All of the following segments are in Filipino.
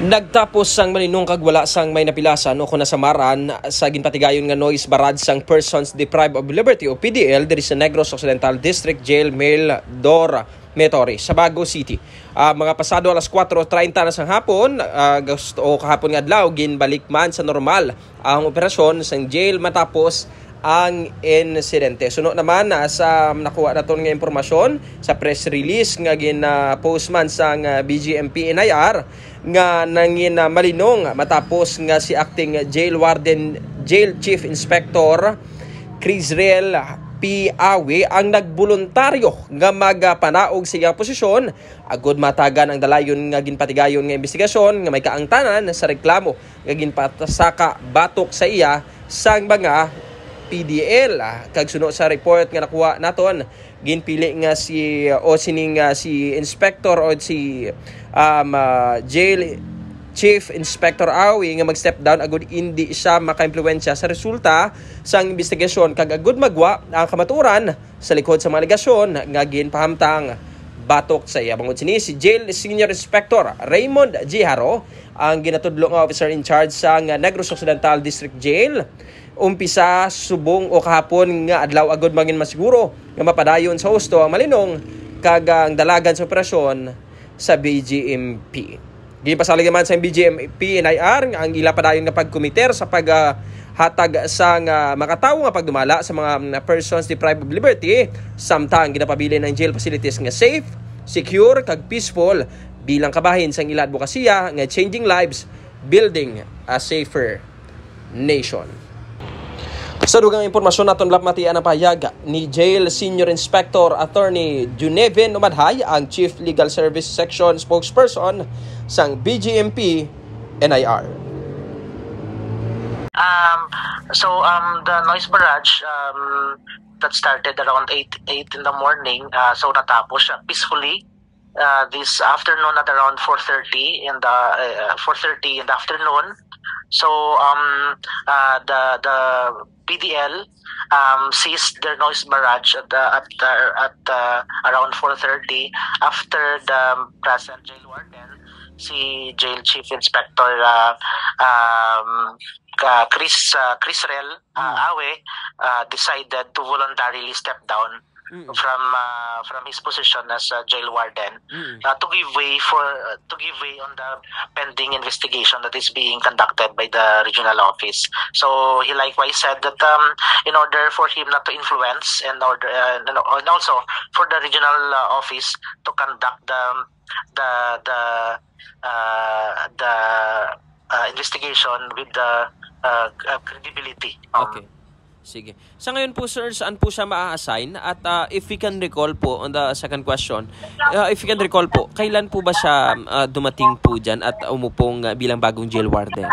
Nagtapos sang maninong kagwala sang may napilasan o kuna samaran sa ginpatigayon nga noise barad sang Persons Deprived of Liberty o PDL diri sa Negros Occidental District Jail Male Dormitory sa Bago City. Mga pasado alas 4:30 na sang hapon o kahapon nga adlaw ginbalik man sa normal ang operasyon sang jail matapos ang insidente. Suno naman sa nakuha naton nga impormasyon sa press release nga gina-post man sang BGMP NIR nga nangin malinong matapos nga si acting jail warden jail chief inspector Crisrel P. Awe ang nagboluntaryo nga magpanaog sa iyang posisyon agud matagan ang dalayon nga ginpatigayon nga investigasyon nga may kaangtanan sa reklamo nga ginpatasaka batok sa iya sang mga PDL. Kag suno sa report nga nakuha naton, ginpili nga si inspector o si jail chief inspector Awi nga mag-step down agud hindi siya maka-impluwensya sa resulta sang investigasyon kag agud magwa ang kamaturan sa likod sa mga alegasyon nga ginpahamtang batok sa iya. Bangod sini si jail senior inspector Raymond G. Haro ang ginatudlo nga officer in charge sa Negros Occidental District Jail. Umpisa subong o kahapon nga adlaw agud mangin masiguro nga mapadayon sa husto ang malinong kag ang dalagan sa operasyon sa BGMP. Gipasalig naman sa BGMP NIR ang ila padayon nga pagkomiter sa paghatag sa makatawo nga pagdumala sa mga persons deprived of liberty samtang ginapabilin ang jail facilities nga safe, secure kag peaceful bilang kabahin sa ila advokasya nga changing lives, building a safer nation. Sa dugang impormasyon naton matian ang pahayag ni Jail Senior Inspector Attorney Junevin Umadhay, ang Chief Legal Service Section spokesperson sang BGMP NIR. The noise barrage that started around 8 in the morning, so natapos siya peacefully this afternoon at around 4:30 in the afternoon. So the PDL ceased their noise barrage at around 4:30 after the present jail warden, si Jail Chief Inspector Crisrel Awe decided to voluntarily step down from his position as jail warden to give way on the pending investigation that is being conducted by the regional office. So he likewise said that in order for him not to influence and also for the regional office to conduct the investigation with the credibility. Okay. Sige. Sa ngayon po sir, saan po siya ma-assign? At if we can recall po on the second question, if we can recall po, kailan po ba siya dumating po dyan at umupong bilang bagong jail warden?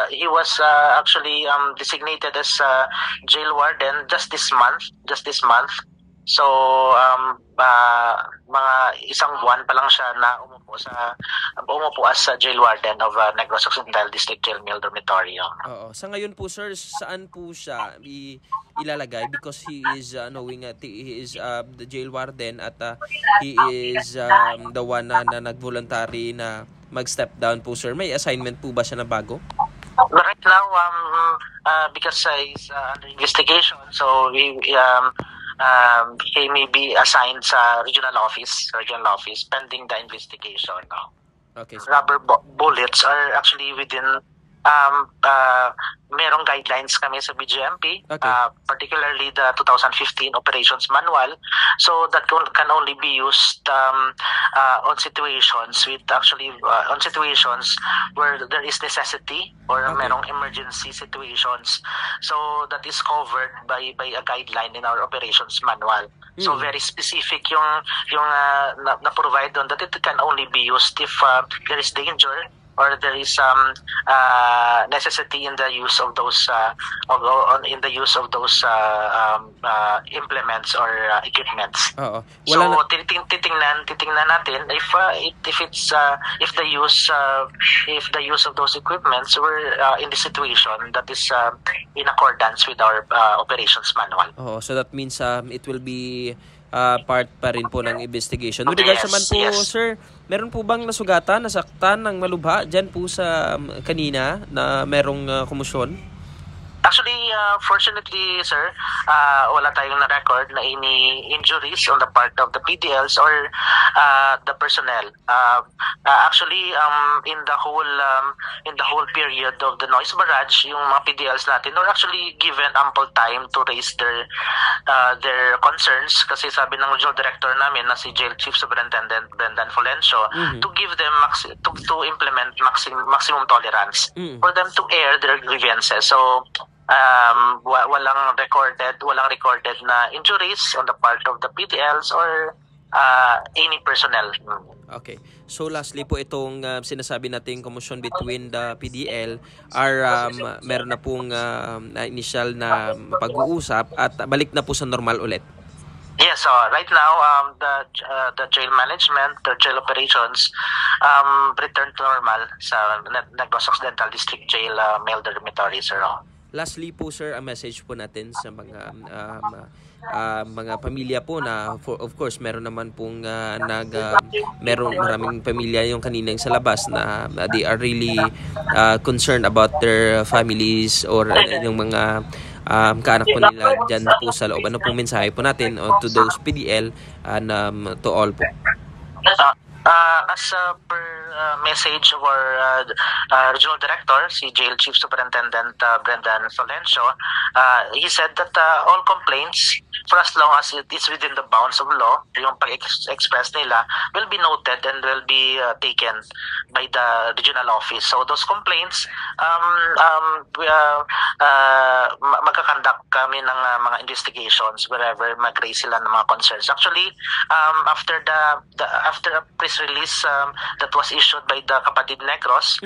He was actually designated as jail warden just this month. So mga isang buwan pa lang siya na umupo as jail warden of Negros Occidental District Jail Male Dormitory. Oo. Sa ngayon po sir, saan po siya ilalagay because he is knowing he is the jail warden at he is the one na nag-voluntary na mag-step down po sir. May assignment po ba siya na bago? Right now because he's under investigation, so he may be assigned sa regional office pending the investigation. Okay. So Rubber bullets are actually within merong guidelines kami sa BGMP, particularly the 2015 operations manual, so that can only be used on situations where there is necessity or merong emergency situations, so that is covered by a guideline in our operations manual. So very specific yung na-provide on that it can only be used if there is danger or there is necessity in the use of those implements or equipments. Oo. So titingnan natin if the use of those equipments were in the situation that is in accordance with our operations manual. So that means it will be part pa rin po ng investigation. With regards naman po, sir, meron po bang nasugatan, nasaktan ng malubha dyan po sa kanina na merong kumusyon? Actually, fortunately, sir, wala tayong na-record na any injuries on the part of the PDLs or the personnel. Actually, in the whole period of the noise barrage, yung mga PDLs natin were actually given ample time to raise their concerns, kasi sabi ng regional director namin na si Jail Chief Superintendent Brendan Fulencio, to give them to implement maximum tolerance for them to air their grievances. So walang recorded na injuries on the part of the PDLs or any personnel. Okay. So lastly po, itong sinasabi nating commotion between the PDL meron na pong initial na pag-uusap at balik na po sa normal ulit. Yes, so right now the jail management, the jail operations return to normal sa Negros Occidental District Jail Male Dormitory, sir. Lastly po, sir, ang message po natin sa mga pamilya po na of course meron naman pong merong maraming pamilya yung kaninang sa labas na they are really concerned about their families or yung mga kaanak po nila dyan po sa loob. Ano pong mensahe po natin to those PDL and to all po? As per message of our regional director, si Jail Chief Superintendent Brendan Fulencio, he said that all complaints, for as long as it is within the bounds of law, yung pag-express nila will be noted and will be taken by the regional office. So those complaints, magkakandak kami ng mga investigations wherever mag-raise sila ng mga concerns. Actually, after a press release that was issued by the Kapatid Negros,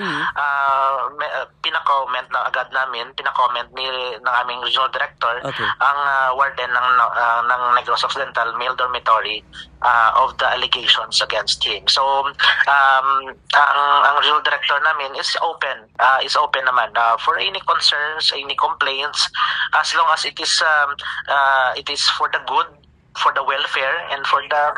pinacomment na agad namin, ng aming regional director, ang warden ng Negros Occidental Male Dormitory of the allegations against him. So ang regional director namin is open naman for any concerns, any complaints, as long as it is for the good, for the welfare, and for the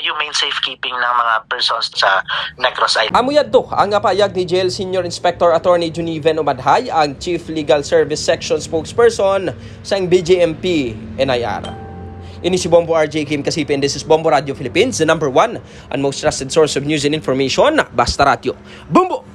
humane safekeeping ng mga persons sa Negros Island. Amuyad to ang payag ni Jail Senior Inspector Attorney Juniven Umadhay, ang Chief Legal Service Section spokesperson sa BJMP NIR. Ini si Bombo RJ Kim Kasipi, and this is Bombo Radio Philippines, the #1 and most trusted source of news and information. Basta Radio. Bombo!